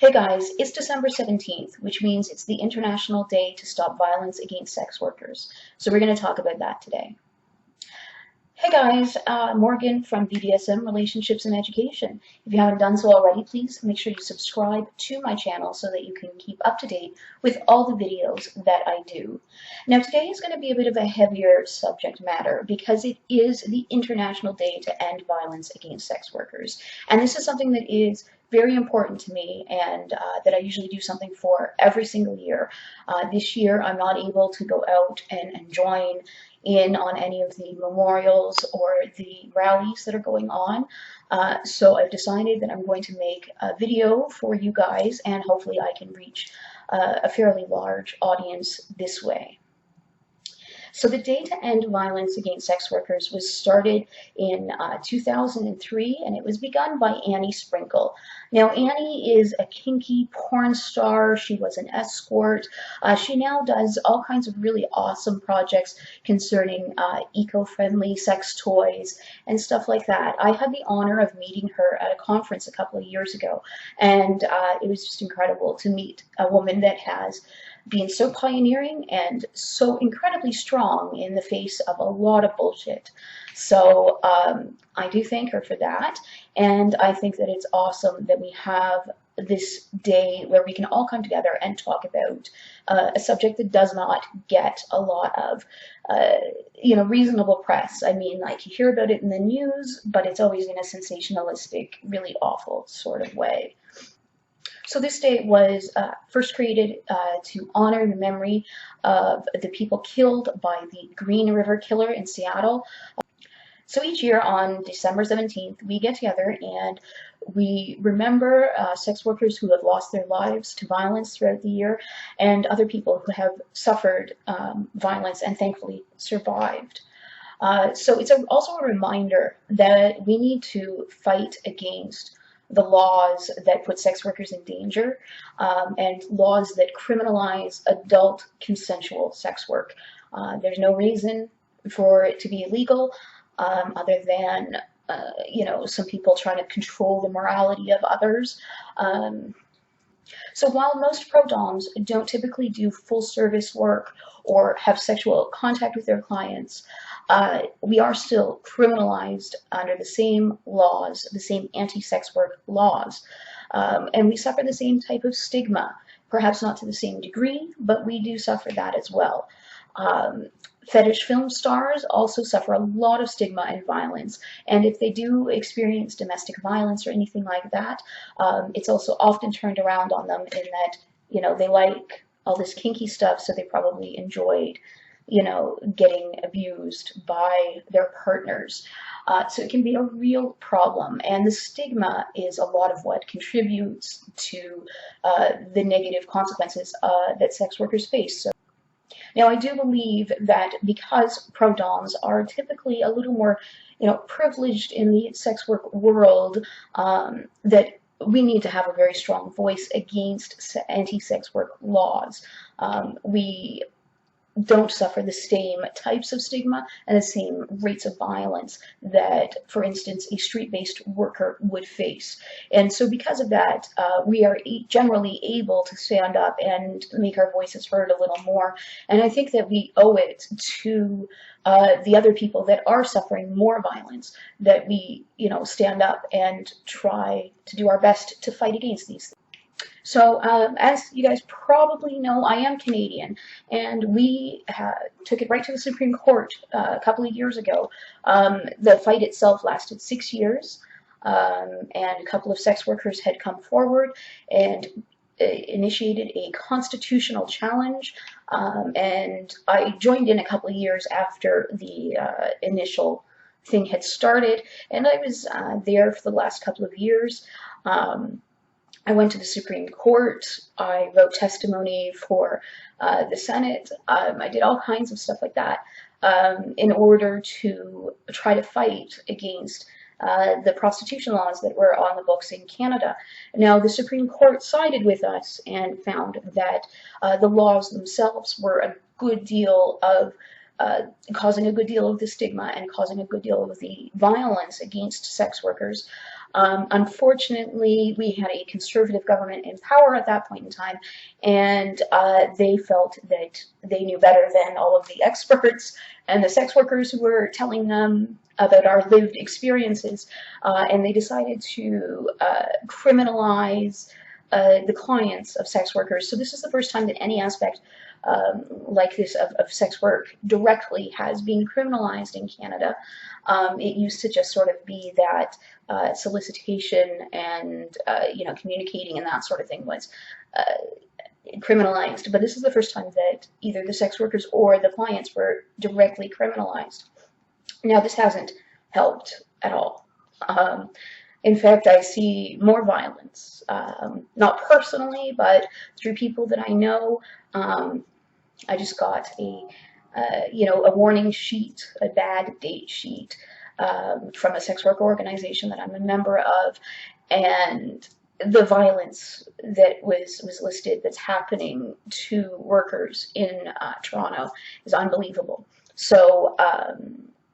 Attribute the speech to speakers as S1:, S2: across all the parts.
S1: Hey guys, it's December 17th, which means it's the International Day to Stop Violence Against Sex Workers. So we're going to talk about that today. Hey guys, Morgan from BDSM Relationships and Education. If you haven't done so already, please make sure you subscribe to my channel so that you can keep up to date with all the videos that I do. Now today is going to be a bit of a heavier subject matter because it is the International Day to End Violence Against Sex Workers. And this is something that is very important to me and that I usually do something for every single year. This year I'm not able to go out and join in on any of the memorials or the rallies that are going on. So I've decided that I'm going to make a video for you guys, and hopefully I can reach a fairly large audience this way. So the Day to End Violence Against Sex Workers was started in 2003, and it was begun by Annie Sprinkle. Now, Annie is a kinky porn star. She was an escort. She now does all kinds of really awesome projects concerning eco-friendly sex toys and stuff like that. I had the honor of meeting her at a conference a couple of years ago, and it was just incredible to meet a woman that has being so pioneering and so incredibly strong in the face of a lot of bullshit. So I do thank her for that, and I think that it's awesome that we have this day where we can all come together and talk about a subject that does not get a lot of reasonable press. I mean, like, you hear about it in the news, but it's always in a sensationalistic, really awful sort of way. So this day was first created to honor the memory of the people killed by the Green River Killer in Seattle. So each year on December 17th, we get together and we remember sex workers who have lost their lives to violence throughout the year, and other people who have suffered violence and thankfully survived. So it's also a reminder that we need to fight against the laws that put sex workers in danger, and laws that criminalize adult consensual sex work. There's no reason for it to be illegal other than some people trying to control the morality of others. So while most pro doms don't typically do full service work or have sexual contact with their clients, we are still criminalized under the same laws, the same anti-sex work laws, and we suffer the same type of stigma, perhaps not to the same degree, but we do suffer that as well. Fetish film stars also suffer a lot of stigma and violence, and if they do experience domestic violence or anything like that, it's also often turned around on them in that, they like all this kinky stuff, so they probably enjoyed getting abused by their partners. So it can be a real problem, and the stigma is a lot of what contributes to the negative consequences that sex workers face. So, now, I do believe that because pro doms are typically a little more, privileged in the sex work world, that we need to have a very strong voice against anti-sex work laws. We don't suffer the same types of stigma and the same rates of violence that, for instance, a street-based worker would face. And so because of that, we are generally able to stand up and make our voices heard a little more. And I think that we owe it to the other people that are suffering more violence that we, stand up and try to do our best to fight against these things. So as you guys probably know, I am Canadian, and we took it right to the Supreme Court a couple of years ago. The fight itself lasted 6 years, and a couple of sex workers had come forward and initiated a constitutional challenge, and I joined in a couple of years after the initial thing had started, and I was there for the last couple of years. I went to the Supreme Court, I wrote testimony for the Senate, I did all kinds of stuff like that in order to try to fight against the prostitution laws that were on the books in Canada. Now, the Supreme Court sided with us and found that the laws themselves were a good deal of causing a good deal of the stigma and causing a good deal of the violence against sex workers. Unfortunately, we had a conservative government in power at that point in time, and they felt that they knew better than all of the experts and the sex workers who were telling them about our lived experiences, and they decided to criminalize the clients of sex workers. So this is the first time that any aspect like this of sex work directly has been criminalized in Canada. It used to just sort of be that solicitation and communicating and that sort of thing was criminalized, but this is the first time that either the sex workers or the clients were directly criminalized. Now, this hasn't helped at all. In fact, I see more violence, not personally, but through people that I know. I just got a warning sheet, a bad date sheet from a sex worker organization that I'm a member of, and the violence that was listed that's happening to workers in Toronto is unbelievable. So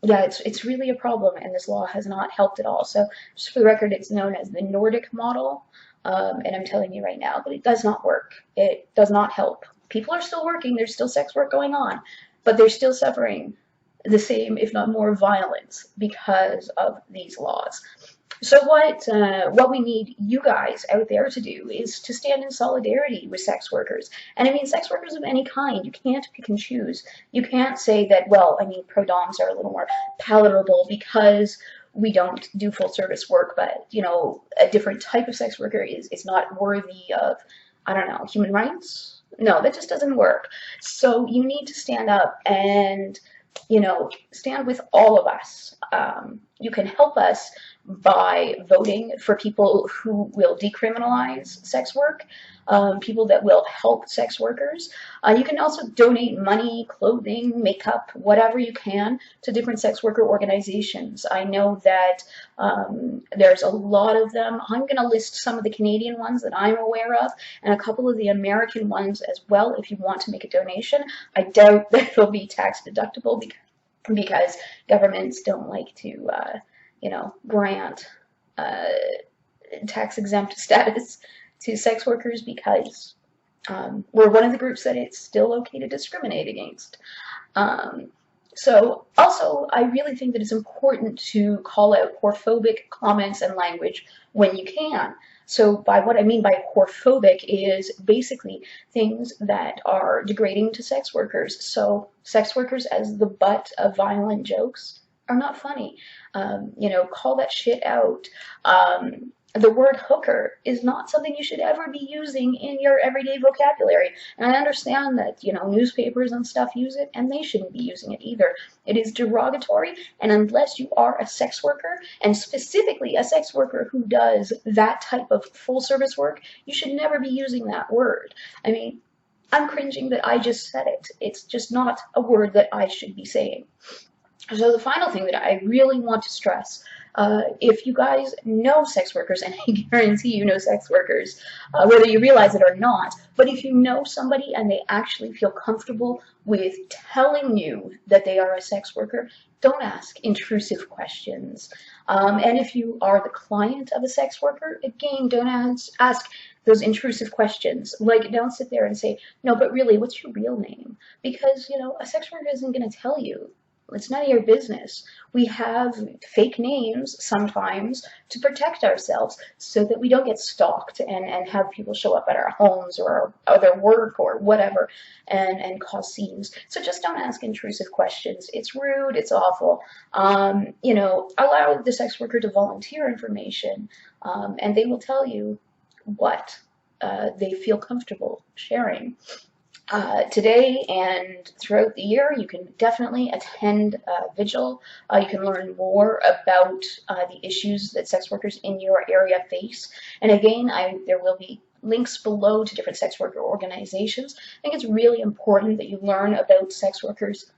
S1: yeah, it's really a problem, and this law has not helped at all. So just for the record, it's known as the Nordic model, and I'm telling you right now that it does not work. It does not help. People are still working, there's still sex work going on, but they're still suffering the same, if not more, violence because of these laws. So what we need you guys out there to do is to stand in solidarity with sex workers. And I mean sex workers of any kind. You can't pick and choose. You can't say that, well, I mean, pro doms are a little more palatable because we don't do full service work, but a different type of sex worker is not worthy of, I don't know, human rights? No, that just doesn't work. So you need to stand up and stand with all of us. You can help us by voting for people who will decriminalize sex work, people that will help sex workers. You can also donate money, clothing, makeup, whatever you can to different sex worker organizations. I know that there's a lot of them. I'm going to list some of the Canadian ones that I'm aware of and a couple of the American ones as well if you want to make a donation. I doubt that they'll be tax deductible because governments don't like to grant tax-exempt status to sex workers because we're one of the groups that it's still okay to discriminate against. So also, I really think that it's important to call out whorephobic comments and language when you can. So by what I mean by whorephobic is basically things that are degrading to sex workers. So sex workers as the butt of violent jokes are not funny. Call that shit out. The word hooker is not something you should ever be using in your everyday vocabulary. And I understand that, newspapers and stuff use it, and they shouldn't be using it either. It is derogatory, and unless you are a sex worker, and specifically a sex worker who does that type of full service work, you should never be using that word. I mean, I'm cringing that I just said it. It's just not a word that I should be saying. So the final thing that I really want to stress, if you guys know sex workers, and I guarantee you know sex workers, whether you realize it or not, but if you know somebody and they actually feel comfortable with telling you that they are a sex worker, don't ask intrusive questions. And if you are the client of a sex worker, again, don't ask those intrusive questions. Like, don't sit there and say, no, but really, what's your real name? Because, a sex worker isn't going to tell you. It's none of your business. We have fake names sometimes to protect ourselves so that we don't get stalked and have people show up at our homes or other work or whatever and cause scenes. So just don't ask intrusive questions. It's rude. It's awful. Allow the sex worker to volunteer information, and they will tell you what they feel comfortable sharing. Today and throughout the year, you can definitely attend Vigil. You can learn more about the issues that sex workers in your area face. And again, there will be links below to different sex worker organizations. I think it's really important that you learn about sex workers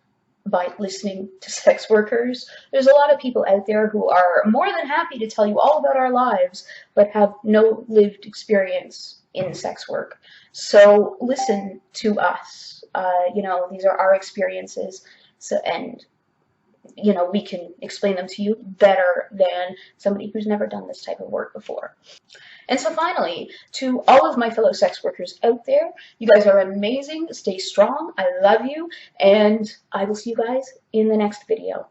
S1: by listening to sex workers. There's a lot of people out there who are more than happy to tell you all about our lives, but have no lived experience in sex work. So listen to us. These are our experiences. So, and you know, we can explain them to you better than somebody who's never done this type of work before. And so finally, to all of my fellow sex workers out there, you guys are amazing. Stay strong. I love you. And I will see you guys in the next video.